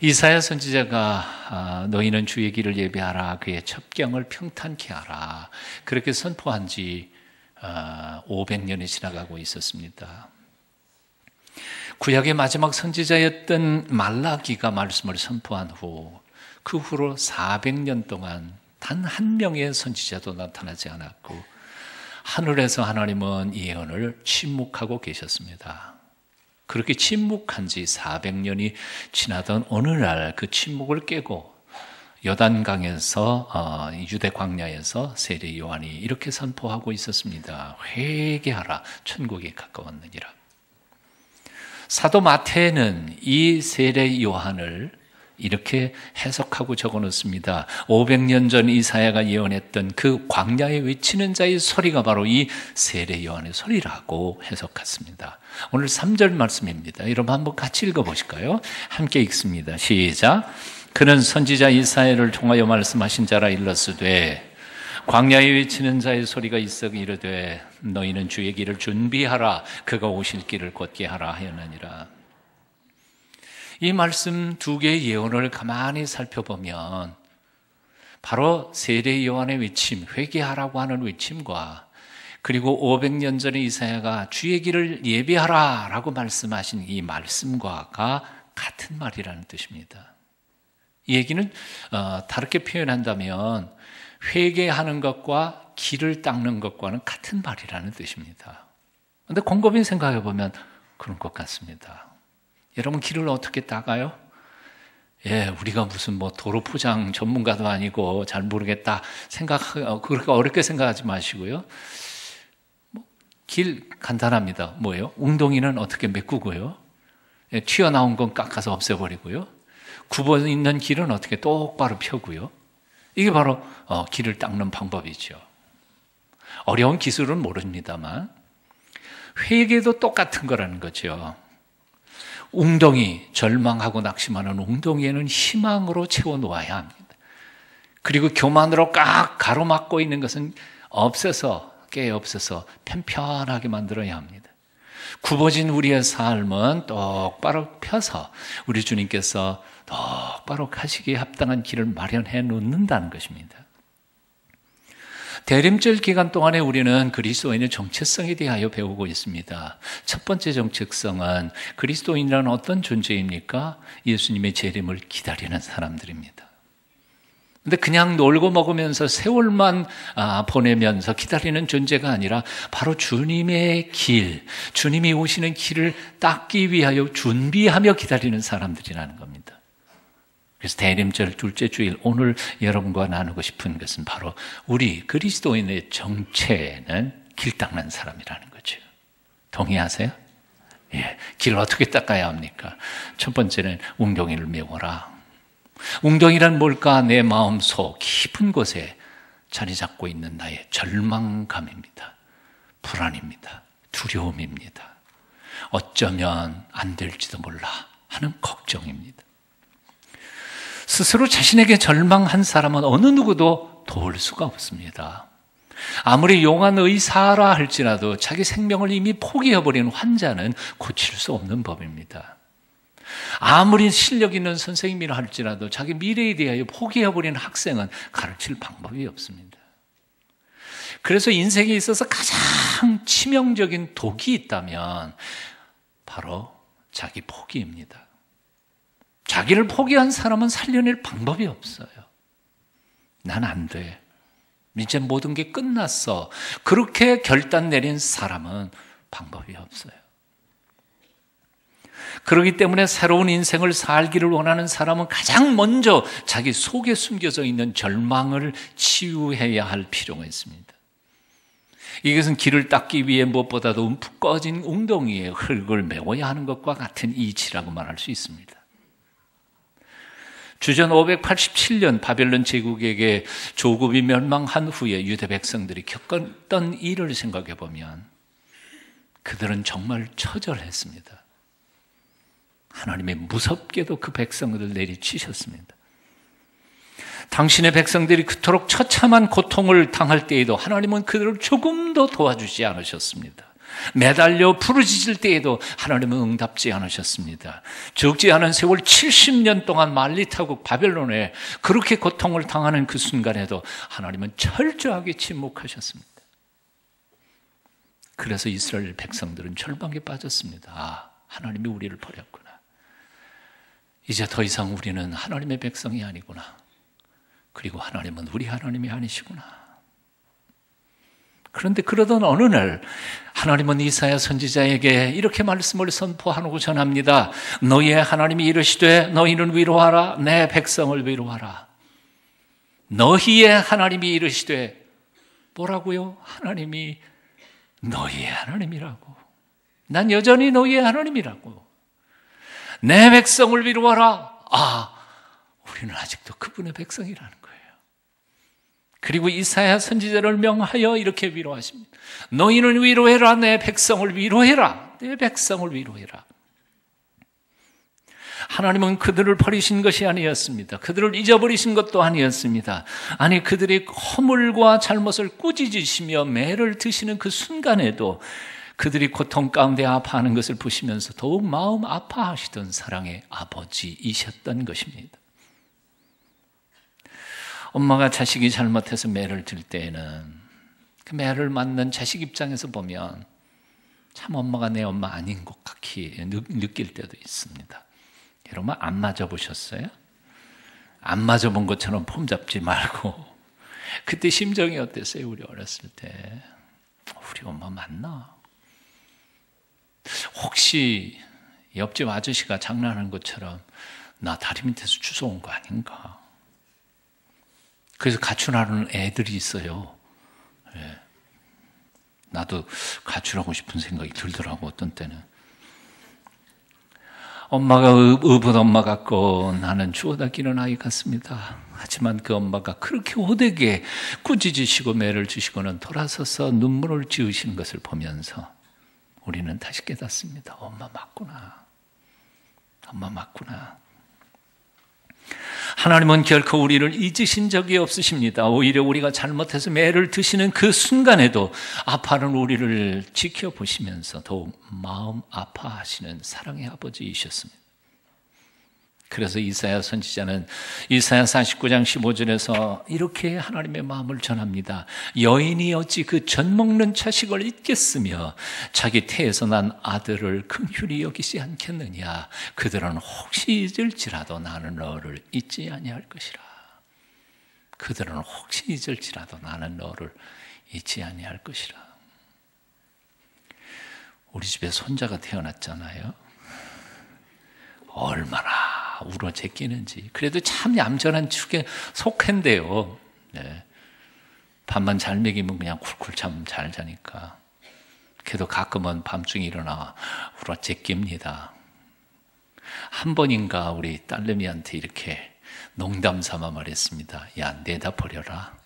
이사야 선지자가 너희는 주의 길을 예비하라, 그의 첩경을 평탄케 하라, 그렇게 선포한 지 500년이 지나가고 있었습니다. 구약의 마지막 선지자였던 말라기가 말씀을 선포한 후 그 후로 400년 동안 단 한 명의 선지자도 나타나지 않았고 하늘에서 하나님은 예언을 침묵하고 계셨습니다. 그렇게 침묵한 지 400년이 지나던 어느 날 그 침묵을 깨고 요단강에서 유대 광야에서 세례 요한이 이렇게 선포하고 있었습니다. 회개하라, 천국이 가까웠느니라. 사도 마태는 이 세례 요한을 이렇게 해석하고 적어놓습니다. 500년 전 이사야가 예언했던 그 광야에 외치는 자의 소리가 바로 이 세례 요한의 소리라고 해석했습니다. 오늘 3절 말씀입니다. 여러분 한번 같이 읽어보실까요? 함께 읽습니다. 시작. 그는 선지자 이사야를 통하여 말씀하신 자라 일렀으되 광야에 외치는 자의 소리가 있어 이르되 너희는 주의 길을 준비하라, 그가 오실 길을 곧게 하라 하였느니라. 이 말씀 두 개의 예언을 가만히 살펴보면 바로 세례 요한의 외침, 회개하라고 하는 외침과 그리고 500년 전에 이사야가 주의 길을 예비하라 라고 말씀하신 이 말씀과가 같은 말이라는 뜻입니다. 이 얘기는 다르게 표현한다면 회개하는 것과 길을 닦는 것과는 같은 말이라는 뜻입니다. 그런데 곰곰이 생각해 보면 그런 것 같습니다. 여러분, 길을 어떻게 닦아요? 우리가 무슨 도로 포장 전문가도 아니고 잘 모르겠다 그렇게 어렵게 생각하지 마시고요. 길 간단합니다. 뭐예요? 웅덩이는 어떻게 메꾸고요? 튀어나온 건 깎아서 없애버리고요. 굽어 있는 길은 어떻게 똑바로 펴고요. 이게 바로 길을 닦는 방법이죠. 어려운 기술은 모릅니다만 회개도 똑같은 거라는 거죠. 웅덩이, 절망하고 낙심하는 웅덩이에는 희망으로 채워놓아야 합니다. 그리고 교만으로 꽉 가로막고 있는 것은 깨 없애서 편편하게 만들어야 합니다. 굽어진 우리의 삶은 똑바로 펴서 우리 주님께서 똑바로 가시기에 합당한 길을 마련해 놓는다는 것입니다. 대림절 기간 동안에 우리는 그리스도인의 정체성에 대하여 배우고 있습니다. 첫 번째 정체성은 그리스도인이란 어떤 존재입니까? 예수님의 재림을 기다리는 사람들입니다. 근데 그냥 놀고 먹으면서 세월만 보내면서 기다리는 존재가 아니라 바로 주님의 길, 주님이 오시는 길을 닦기 위하여 준비하며 기다리는 사람들이라는 겁니다. 그래서 대림절 둘째 주일 오늘 여러분과 나누고 싶은 것은 바로 우리 그리스도인의 정체는 길 닦는 사람이라는 거죠. 동의하세요? 길을 어떻게 닦아야 합니까? 첫 번째는 웅덩이를 메워라. 웅덩이란 뭘까? 내 마음속 깊은 곳에 자리 잡고 있는 나의 절망감입니다. 불안입니다. 두려움입니다. 어쩌면 안 될지도 몰라 하는 걱정입니다. 스스로 자신에게 절망한 사람은 어느 누구도 도울 수가 없습니다. 아무리 용한 의사라 할지라도 자기 생명을 이미 포기해버린 환자는 고칠 수 없는 법입니다. 아무리 실력 있는 선생님이라 할지라도 자기 미래에 대하여 포기해버린 학생은 가르칠 방법이 없습니다. 그래서 인생에 있어서 가장 치명적인 독이 있다면 바로 자기 포기입니다. 자기를 포기한 사람은 살려낼 방법이 없어요. 난 안 돼. 이제 모든 게 끝났어. 그렇게 결단 내린 사람은 방법이 없어요. 그렇기 때문에 새로운 인생을 살기를 원하는 사람은 가장 먼저 자기 속에 숨겨져 있는 절망을 치유해야 할 필요가 있습니다. 이것은 길을 닦기 위해 무엇보다도 움푹 꺼진 웅덩이에 흙을 메워야 하는 것과 같은 이치라고 말할 수 있습니다. 주전 587년 바벨론 제국에게 조국이 멸망한 후에 유대 백성들이 겪었던 일을 생각해 보면 그들은 정말 처절했습니다. 하나님이 무섭게도 그 백성들을 내리치셨습니다. 당신의 백성들이 그토록 처참한 고통을 당할 때에도 하나님은 그들을 조금도 도와주지 않으셨습니다. 매달려 부르짖을 때에도 하나님은 응답지 않으셨습니다. 적지 않은 세월 70년 동안 말리타국 바벨론에 그렇게 고통을 당하는 그 순간에도 하나님은 철저하게 침묵하셨습니다. 그래서 이스라엘 백성들은 절망에 빠졌습니다. 아, 하나님이 우리를 버렸구나. 이제 더 이상 우리는 하나님의 백성이 아니구나. 그리고 하나님은 우리 하나님이 아니시구나. 그런데 그러던 어느 날 하나님은 이사야 선지자에게 이렇게 말씀을 선포하고 전합니다. 너희의 하나님이 이르시되 너희는 위로하라. 내 백성을 위로하라. 너희의 하나님이 이르시되 뭐라고요? 하나님이 너희의 하나님이라고. 난 여전히 너희의 하나님이라고. 내 백성을 위로하라. 아, 우리는 아직도 그분의 백성이라는 거예요. 그리고 이사야 선지자를 명하여 이렇게 위로하십니다. 너희는 위로해라. 내 백성을 위로해라. 내 백성을 위로해라. 하나님은 그들을 버리신 것이 아니었습니다. 그들을 잊어버리신 것도 아니었습니다. 아니, 그들의 허물과 잘못을 꾸짖으시며 매를 드시는 그 순간에도 그들이 고통 가운데 아파하는 것을 보시면서 더욱 마음 아파하시던 사랑의 아버지이셨던 것입니다. 엄마가 자식이 잘못해서 매를 들 때에는 그 매를 맞는 자식 입장에서 보면 참 엄마가 내 엄마 아닌 것 같이 느낄 때도 있습니다. 여러분 안 맞아보셨어요? 안 맞아본 것처럼 폼 잡지 말고 그때 심정이 어땠어요? 우리 어렸을 때 우리 엄마 맞나? 혹시 옆집 아저씨가 장난하는 것처럼 나 다리 밑에서 주워온 거 아닌가? 그래서 가출하는 애들이 있어요. 예. 나도 가출하고 싶은 생각이 들더라고 어떤 때는. 엄마가 의붓 엄마 같고 나는 주워다 끼는 아이 같습니다. 하지만 그 엄마가 그렇게 호되게 꾸짖으시고 매를 주시고는 돌아서서 눈물을 지으시는 것을 보면서 우리는 다시 깨닫습니다. 엄마 맞구나. 엄마 맞구나. 하나님은 결코 우리를 잊으신 적이 없으십니다. 오히려 우리가 잘못해서 매를 드시는 그 순간에도 아파하는 우리를 지켜보시면서 더욱 마음 아파하시는 사랑의 아버지이셨습니다. 그래서 이사야 선지자는 이사야 49장 15절에서 이렇게 하나님의 마음을 전합니다. 여인이 어찌 그 젖먹는 자식을 잊겠으며 자기 태에서 난 아들을 긍휼히 여기지 않겠느냐. 그들은 혹시 잊을지라도 나는 너를 잊지 아니할 것이라. 그들은 혹시 잊을지라도 나는 너를 잊지 아니할 것이라. 우리 집에 손자가 태어났잖아요. 얼마나 울어 제끼는지. 그래도 참 얌전한 축에 속한데요. 네. 밥만 잘 먹이면 그냥 쿨쿨 참 잘 자니까. 그래도 가끔은 밤중에 일어나 울어 제낍니다. 한 번인가 우리 딸내미한테 이렇게 농담 삼아 말했습니다. 야, 내다 버려라.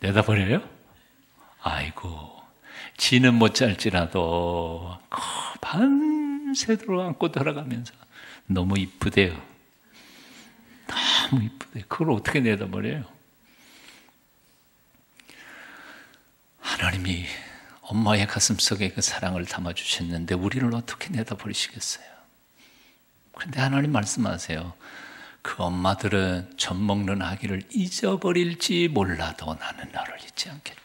내다 버려요? 아이고. 지는 못 잘지라도 밤새도록 안고 돌아가면서 너무 이쁘대요. 너무 이쁘대요. 그걸 어떻게 내다버려요? 하나님이 엄마의 가슴속에 그 사랑을 담아주셨는데 우리를 어떻게 내다버리시겠어요? 그런데 하나님 말씀하세요. 그 엄마들은 젖먹는 아기를 잊어버릴지 몰라도 나는 너를 잊지 않겠다.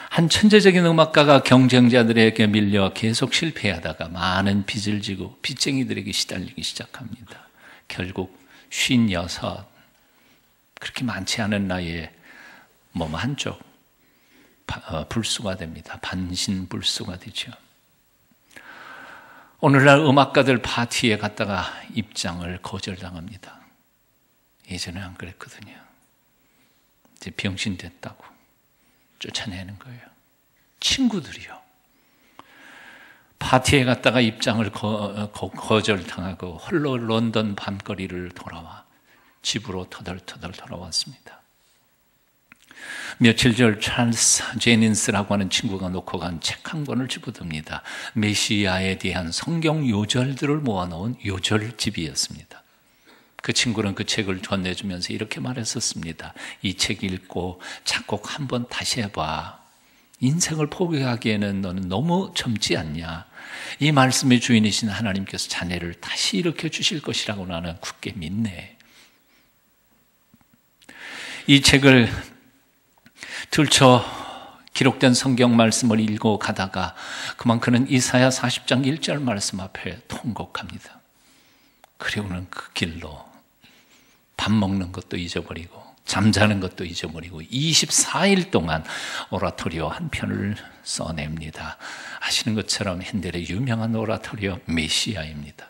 한 천재적인 음악가가 경쟁자들에게 밀려 계속 실패하다가 많은 빚을 지고 빚쟁이들에게 시달리기 시작합니다. 결국 56, 그렇게 많지 않은 나이에 몸 한쪽 불수가 됩니다. 반신불수가 되죠. 오늘날 음악가들 파티에 갔다가 입장을 거절당합니다. 예전에 안 그랬거든요. 이제 병신 됐다고 쫓아내는 거예요. 친구들이요. 파티에 갔다가 입장을 거절당하고 홀로 런던 밤거리를 돌아와 집으로 터덜터덜 돌아왔습니다. 며칠 전 찰스 제닌스라고 하는 친구가 놓고 간 책 한 권을 집어듭니다. 메시아에 대한 성경 요절들을 모아놓은 요절집이었습니다. 그 친구는 그 책을 건네주면서 이렇게 말했었습니다. 이 책 읽고 작곡 한번 다시 해봐. 인생을 포기하기에는 너는 너무 젊지 않냐. 이 말씀의 주인이신 하나님께서 자네를 다시 일으켜 주실 것이라고 나는 굳게 믿네. 이 책을 들춰 기록된 성경 말씀을 읽고 가다가 그만 그는 이사야 40장 1절 말씀 앞에 통곡합니다. 그리고는 그 길로 밥 먹는 것도 잊어버리고 잠자는 것도 잊어버리고 24일 동안 오라토리오 한 편을 써냅니다. 아시는 것처럼 핸델의 유명한 오라토리오 메시아입니다.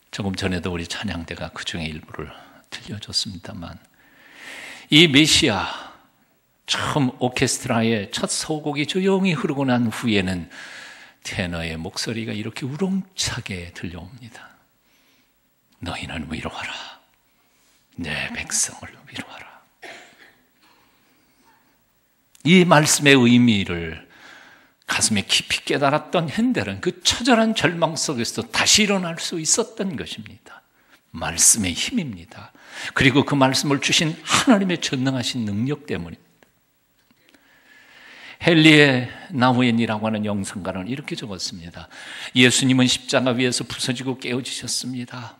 조금 전에도 우리 찬양대가 그 중에 일부를 들려줬습니다만 이 메시아 처음 오케스트라의 첫 소곡이 조용히 흐르고 난 후에는 테너의 목소리가 이렇게 우렁차게 들려옵니다. 너희는 위로하라. 내 백성을 위로하라. 이 말씀의 의미를 가슴에 깊이 깨달았던 핸델은 그 처절한 절망 속에서 다시 일어날 수 있었던 것입니다. 말씀의 힘입니다. 그리고 그 말씀을 주신 하나님의 전능하신 능력 때문입니다. 헨리의 나우엔이라고 하는 영성가는 이렇게 적었습니다. 예수님은 십자가 위에서 부서지고 깨어지셨습니다.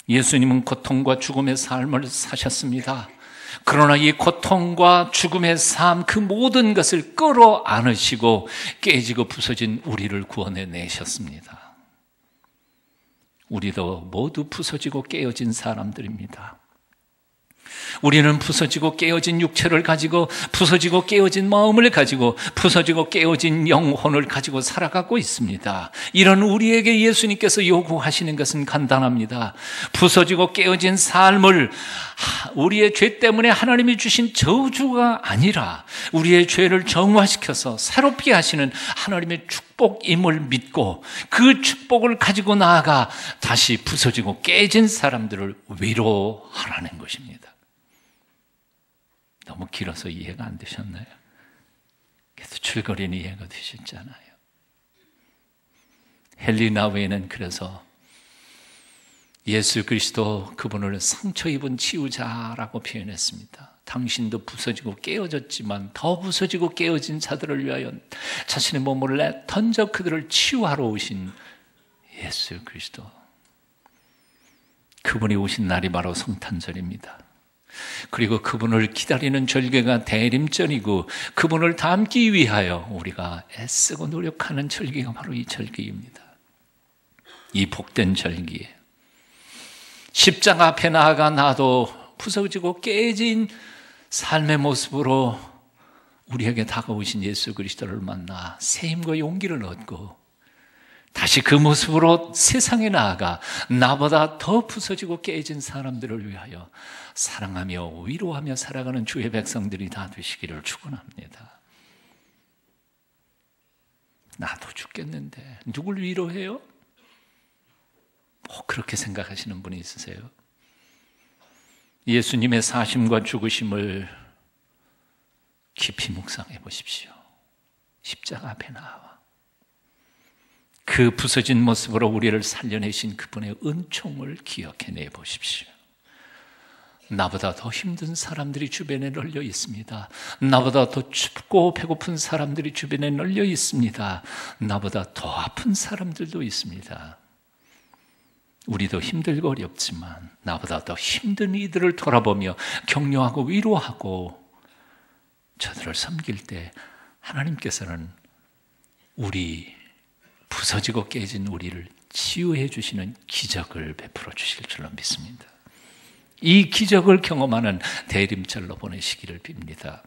예수님은 고통과 죽음의 삶을 사셨습니다. 그러나 이 고통과 죽음의 삶 그 모든 것을 끌어안으시고 깨지고 부서진 우리를 구원해 내셨습니다. 우리도 모두 부서지고 깨어진 사람들입니다. 우리는 부서지고 깨어진 육체를 가지고 부서지고 깨어진 마음을 가지고 부서지고 깨어진 영혼을 가지고 살아가고 있습니다. 이런 우리에게 예수님께서 요구하시는 것은 간단합니다. 부서지고 깨어진 삶을 우리의 죄 때문에 하나님이 주신 저주가 아니라 우리의 죄를 정화시켜서 새롭게 하시는 하나님의 축복임을 믿고 그 축복을 가지고 나아가 다시 부서지고 깨진 사람들을 위로하라는 것입니다. 너무 길어서 이해가 안 되셨나요? 그래도 줄거리는 이해가 되셨잖아요. 헨리 나우엔은 그래서 예수 그리스도 그분을 상처 입은 치유자라고 표현했습니다. 당신도 부서지고 깨어졌지만 더 부서지고 깨어진 자들을 위하여 자신의 몸을 내 던져 그들을 치유하러 오신 예수 그리스도. 그분이 오신 날이 바로 성탄절입니다. 그리고 그분을 기다리는 절기가 대림절이고 그분을 닮기 위하여 우리가 애쓰고 노력하는 절기가 바로 이 절기입니다. 이 복된 절기에 십자가 앞에 나아가 나도 부서지고 깨진 삶의 모습으로 우리에게 다가오신 예수 그리스도를 만나 새 힘과 용기를 얻고 다시 그 모습으로 세상에 나아가 나보다 더 부서지고 깨진 사람들을 위하여 사랑하며 위로하며 살아가는 주의 백성들이 다 되시기를 축원합니다. 나도 죽겠는데 누굴 위로해요? 그렇게 생각하시는 분이 있으세요? 예수님의 사심과 죽으심을 깊이 묵상해 보십시오. 십자가 앞에 나와 그 부서진 모습으로 우리를 살려내신 그분의 은총을 기억해내 보십시오. 나보다 더 힘든 사람들이 주변에 널려 있습니다. 나보다 더 춥고 배고픈 사람들이 주변에 널려 있습니다. 나보다 더 아픈 사람들도 있습니다. 우리도 힘들고 어렵지만 나보다 더 힘든 이들을 돌아보며 격려하고 위로하고 저들을 섬길 때 하나님께서는 우리 부서지고 깨진 우리를 치유해 주시는 기적을 베풀어 주실 줄로 믿습니다. 이 기적을 경험하는 대림절로 보내시기를 빕니다.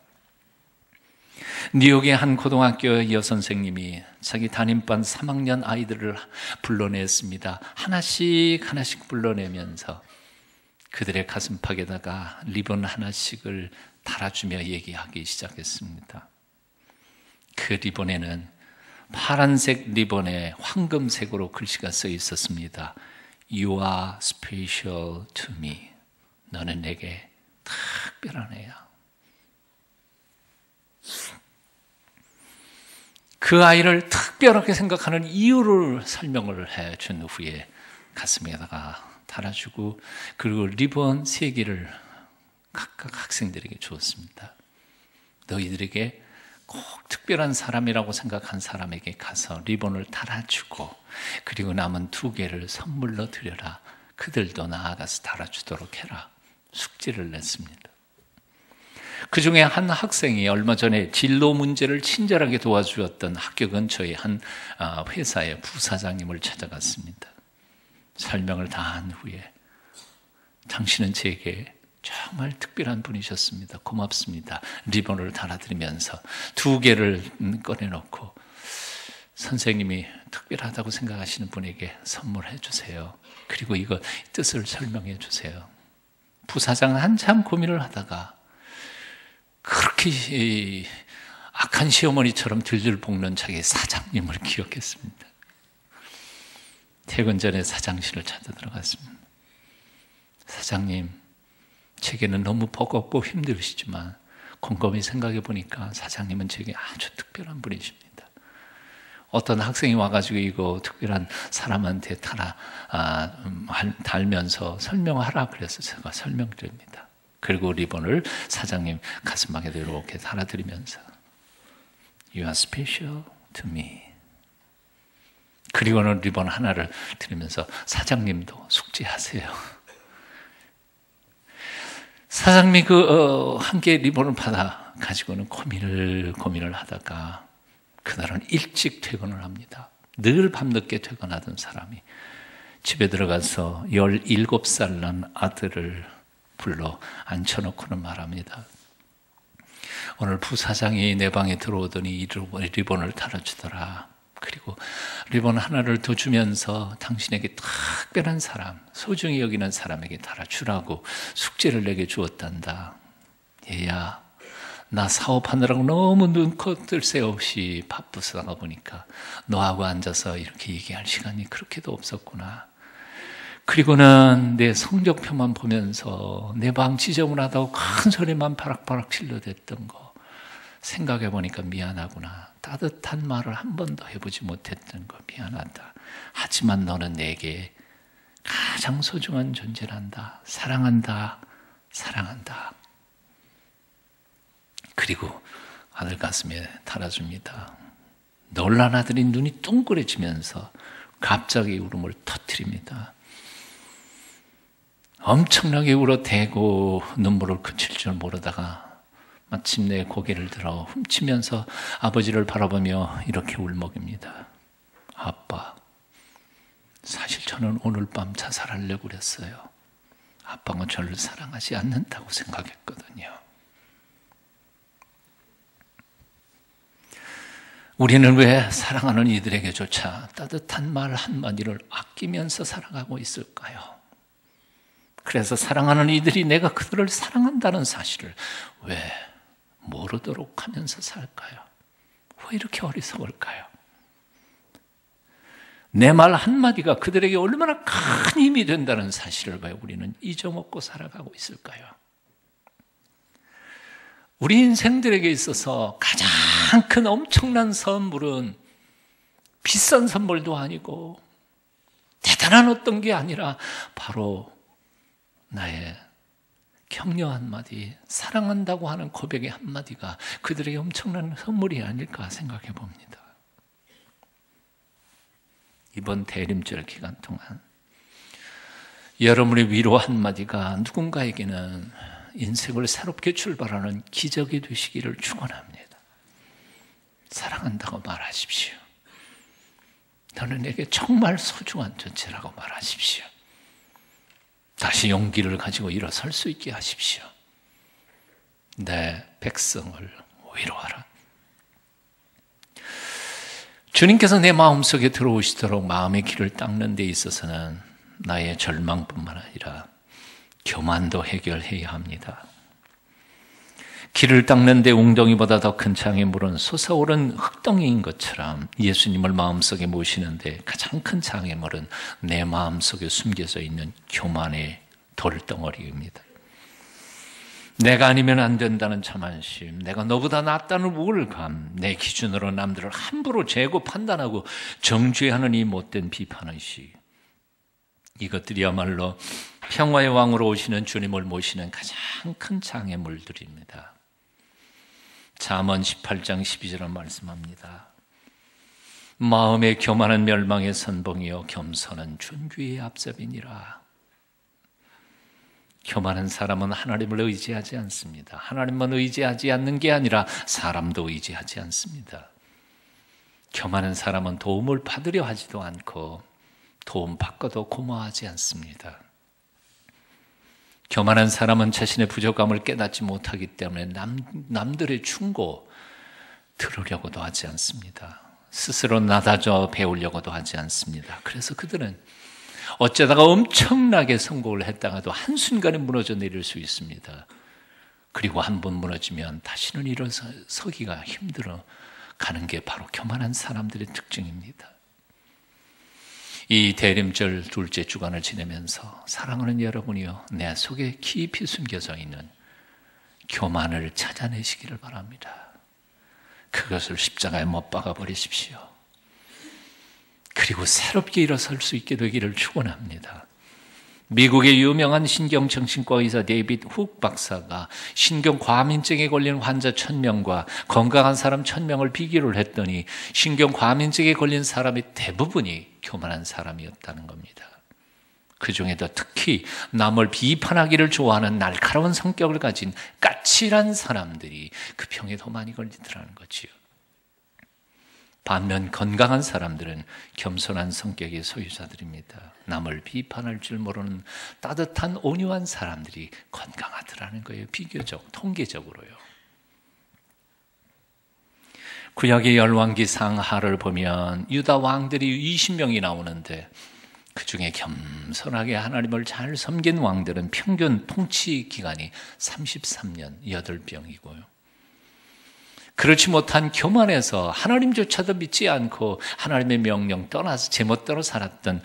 뉴욕의 한 고등학교 여선생님이 자기 담임반 3학년 아이들을 불러냈습니다. 하나씩 불러내면서 그들의 가슴팍에다가 리본 하나씩을 달아주며 얘기하기 시작했습니다. 그 리본에는 파란색 리본에 황금색으로 글씨가 써 있었습니다. You are special to me. 너는 내게 특별한 애야. 그 아이를 특별하게 생각하는 이유를 설명을 해준 후에 가슴에다가 달아주고 그리고 리본 3개를 각각 학생들에게 주었습니다. 너희들에게 꼭 특별한 사람이라고 생각한 사람에게 가서 리본을 달아주고 그리고 남은 2개를 선물로 드려라. 그들도 나아가서 달아주도록 해라. 숙제를 냈습니다. 그 중에 한 학생이 얼마 전에 진로 문제를 친절하게 도와주었던 학교 근처의 한 회사의 부사장님을 찾아갔습니다. 설명을 다 한 후에 당신은 제게 정말 특별한 분이셨습니다. 고맙습니다. 리본을 달아드리면서 2개를 꺼내놓고 선생님이 특별하다고 생각하시는 분에게 선물해 주세요. 그리고 이거 뜻을 설명해 주세요. 부사장은 한참 고민을 하다가 그렇게 악한 시어머니처럼 들들 볶는 자기 사장님을 기억했습니다. 퇴근 전에 사장실을 찾아 들어갔습니다. 사장님, 제게는 너무 버겁고 힘드시지만 곰곰이 생각해 보니까 사장님은 제게 아주 특별한 분이십니다. 어떤 학생이 와가지고 이거 특별한 사람한테 달면서 설명하라 그래서 제가 설명드립니다. 그리고 리본을 사장님 가슴팍에 이렇게 달아드리면서 You are special to me. 그리고는 리본 하나를 드리면서 사장님도 숙제하세요. 사장님이 한 개의 리본을 받아 가지고는 고민을 하다가 그날은 일찍 퇴근을 합니다. 늘 밤늦게 퇴근하던 사람이 집에 들어가서 17살 난 아들을 불러 앉혀놓고는 말합니다. 오늘 부사장이 내 방에 들어오더니 리본을 달아주더라. 그리고 리본 하나를 더 주면서 당신에게 특별한 사람, 소중히 여기는 사람에게 달아주라고 숙제를 내게 주었단다. 얘야, 나 사업하느라고 너무 눈코 뜰 새 없이 바쁘다가 보니까 너하고 앉아서 이렇게 얘기할 시간이 그렇게도 없었구나. 그리고는 내 성적표만 보면서 내 방 지저분하다고 큰 소리만 바락바락 질러댔던 거 생각해 보니까 미안하구나. 따뜻한 말을 한 번도 해보지 못했던 거 미안하다. 하지만 너는 내게 가장 소중한 존재란다. 사랑한다. 사랑한다. 그리고 아들 가슴에 달아줍니다. 놀란 아들이 눈이 둥그레지면서 갑자기 울음을 터뜨립니다. 엄청나게 울어대고 눈물을 그칠 줄 모르다가 마침내 고개를 들어 훔치면서 아버지를 바라보며 이렇게 울먹입니다. 아빠, 사실 저는 오늘 밤 자살하려고 그랬어요. 아빠가 저를 사랑하지 않는다고 생각했거든요. 우리는 왜 사랑하는 이들에게조차 따뜻한 말 한마디를 아끼면서 살아가고 있을까요? 그래서 사랑하는 이들이 내가 그들을 사랑한다는 사실을 왜 모르도록 하면서 살까요? 왜 이렇게 어리석을까요? 내 말 한마디가 그들에게 얼마나 큰 힘이 된다는 사실을 왜 우리는 잊어먹고 살아가고 있을까요? 우리 인생들에게 있어서 가장 큰 엄청난 선물은 비싼 선물도 아니고 대단한 어떤 게 아니라 바로 나의 격려 한마디, 사랑한다고 하는 고백의 한마디가 그들에게 엄청난 선물이 아닐까 생각해 봅니다. 이번 대림절 기간 동안 여러분의 위로 한마디가 누군가에게는 인생을 새롭게 출발하는 기적이 되시기를 축원합니다. 사랑한다고 말하십시오. 너는 내게 정말 소중한 존재라고 말하십시오. 다시 용기를 가지고 일어설 수 있게 하십시오. 내 백성을 위로하라. 주님께서 내 마음속에 들어오시도록 마음의 길을 닦는 데 있어서는 나의 절망뿐만 아니라 교만도 해결해야 합니다. 길을 닦는 데 웅덩이보다 더 큰 창의 물은 솟아오른 흙덩이인 것처럼 예수님을 마음속에 모시는데 가장 큰 창의 물은 내 마음속에 숨겨져 있는 교만의 돌덩어리입니다. 내가 아니면 안 된다는 자만심, 내가 너보다 낫다는 우월감, 내 기준으로 남들을 함부로 재고 판단하고 정죄하는 이 못된 비판의식, 이것들이야말로 평화의 왕으로 오시는 주님을 모시는 가장 큰 장애물들입니다. 잠언 18장 12절은 말씀합니다. 마음에 교만은 멸망의 선봉이요 겸손은 존귀의 앞잡이니라. 교만한 사람은 하나님을 의지하지 않습니다. 하나님만 의지하지 않는 게 아니라 사람도 의지하지 않습니다. 교만한 사람은 도움을 받으려 하지도 않고 도움 받고도 고마워하지 않습니다. 교만한 사람은 자신의 부족함을 깨닫지 못하기 때문에 남들의 충고 들으려고도 하지 않습니다. 스스로 나다져 배우려고도 하지 않습니다. 그래서 그들은 어쩌다가 엄청나게 성공을 했다가도 한순간에 무너져 내릴 수 있습니다. 그리고 한 번 무너지면 다시는 일어서기가 힘들어 가는 게 바로 교만한 사람들의 특징입니다. 이 대림절 둘째 주간을 지내면서 사랑하는 여러분이요, 내 속에 깊이 숨겨져 있는 교만을 찾아내시기를 바랍니다. 그것을 십자가에 못 박아 버리십시오. 그리고 새롭게 일어설 수 있게 되기를 축원합니다. 미국의 유명한 신경정신과 의사 데이빗 훅 박사가 신경과민증에 걸린 환자 1000명과 건강한 사람 1000명을 비교를 했더니 신경과민증에 걸린 사람의 대부분이 교만한 사람이었다는 겁니다. 그 중에도 특히 남을 비판하기를 좋아하는 날카로운 성격을 가진 까칠한 사람들이 그 병에 더 많이 걸리더라는 거지요. 반면 건강한 사람들은 겸손한 성격의 소유자들입니다. 남을 비판할 줄 모르는 따뜻한 온유한 사람들이 건강하더라는 거예요. 비교적, 통계적으로요. 구약의 열왕기상 하를 보면 유다 왕들이 20명이 나오는데 그 중에 겸손하게 하나님을 잘 섬긴 왕들은 평균 통치 기간이 33년 8병이고요. 그렇지 못한 교만에서 하나님조차도 믿지 않고 하나님의 명령 떠나서 제멋대로 살았던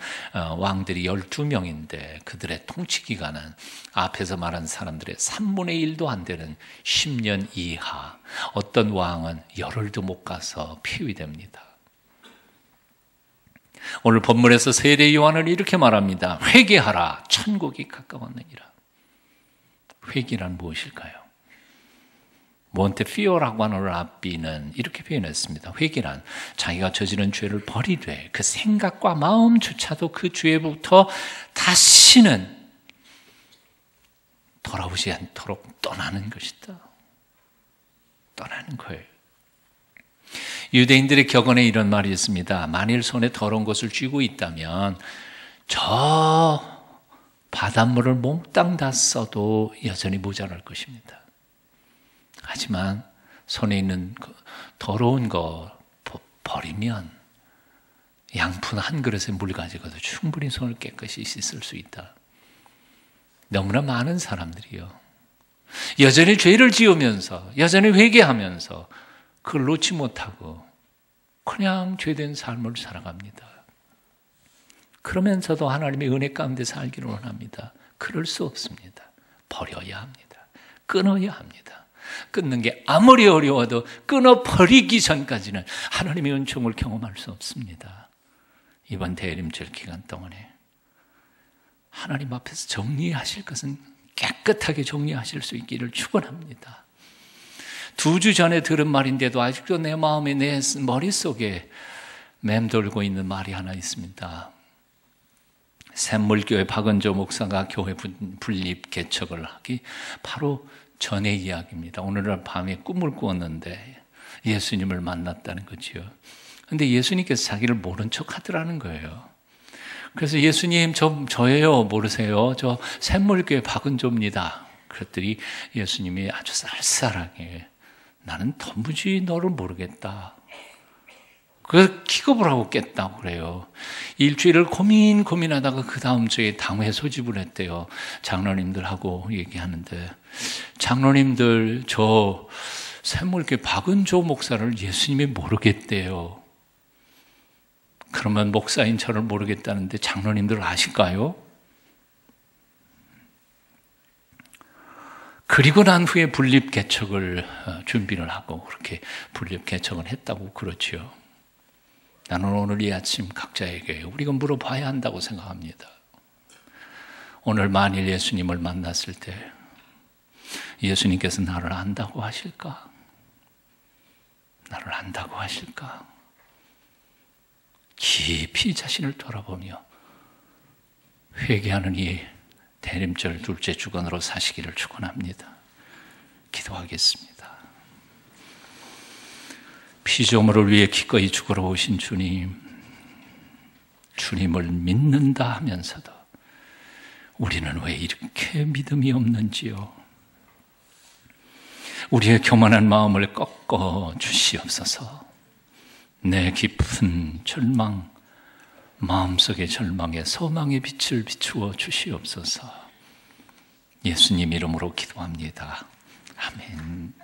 왕들이 12명인데 그들의 통치 기간은 앞에서 말한 사람들의 3분의 1도 안 되는 10년 이하, 어떤 왕은 열흘도 못 가서 폐위됩니다. 오늘 본문에서 세례 요한을 이렇게 말합니다. 회개하라, 천국이 가까웠느니라. 회개란 무엇일까요? 몬테피오라고 하는 랍비는 이렇게 표현했습니다. 회개란 자기가 저지른 죄를 버리되 그 생각과 마음조차도 그 죄부터 다시는 돌아오지 않도록 떠나는 것이다. 떠나는 거예요. 유대인들의 격언에 이런 말이 있습니다. 만일 손에 더러운 것을 쥐고 있다면 저 바닷물을 몽땅 다 써도 여전히 모자랄 것입니다. 하지만 손에 있는 더러운 거 버리면 양푼 한 그릇에 물 가지고도 충분히 손을 깨끗이 씻을 수 있다. 너무나 많은 사람들이요, 여전히 죄를 지으면서 여전히 회개하면서 그걸 놓지 못하고 그냥 죄된 삶을 살아갑니다. 그러면서도 하나님의 은혜 가운데 살기를 원합니다. 그럴 수 없습니다. 버려야 합니다. 끊어야 합니다. 끊는 게 아무리 어려워도 끊어버리기 전까지는 하나님의 은총을 경험할 수 없습니다. 이번 대림절 기간 동안에 하나님 앞에서 정리하실 것은 깨끗하게 정리하실 수 있기를 축원합니다. 2주 전에 들은 말인데도 아직도 내 마음에, 내 머릿속에 맴돌고 있는 말이 하나 있습니다. 샘물교회 박은조 목사가 교회 분립 개척을 하기 바로 전의 이야기입니다. 오늘날 밤에 꿈을 꾸었는데 예수님을 만났다는 거지요. 근데 예수님께서 자기를 모른 척 하더라는 거예요. 그래서 예수님, 저예요. 모르세요? 저 샘물교회 박은조입니다. 그랬더니 예수님이 아주 쌀쌀하게 나는 도무지 너를 모르겠다. 그 기겁을 하고 깼다고 그래요. 일주일을 고민하다가 그 다음 주에 당회 소집을 했대요. 장로님들하고 얘기하는데, 장로님들 저 샘물교회 박은조 목사를 예수님이 모르겠대요. 그러면 목사인 저를 모르겠다는데 장로님들 아실까요? 그리고 난 후에 분립 개척을 준비를 하고 그렇게 분립 개척을 했다고 그렇지요. 나는 오늘 이 아침 각자에게 우리가 물어봐야 한다고 생각합니다. 오늘 만일 예수님을 만났을 때 예수님께서 나를 안다고 하실까? 나를 안다고 하실까? 깊이 자신을 돌아보며 회개하는 이 대림절 둘째 주간으로 사시기를 축원합니다. 기도하겠습니다. 피조물을 위해 기꺼이 죽으러 오신 주님, 주님을 믿는다 하면서도 우리는 왜 이렇게 믿음이 없는지요? 우리의 교만한 마음을 꺾어 주시옵소서. 내 깊은 절망, 마음속의 절망에 소망의 빛을 비추어 주시옵소서. 예수님 이름으로 기도합니다. 아멘.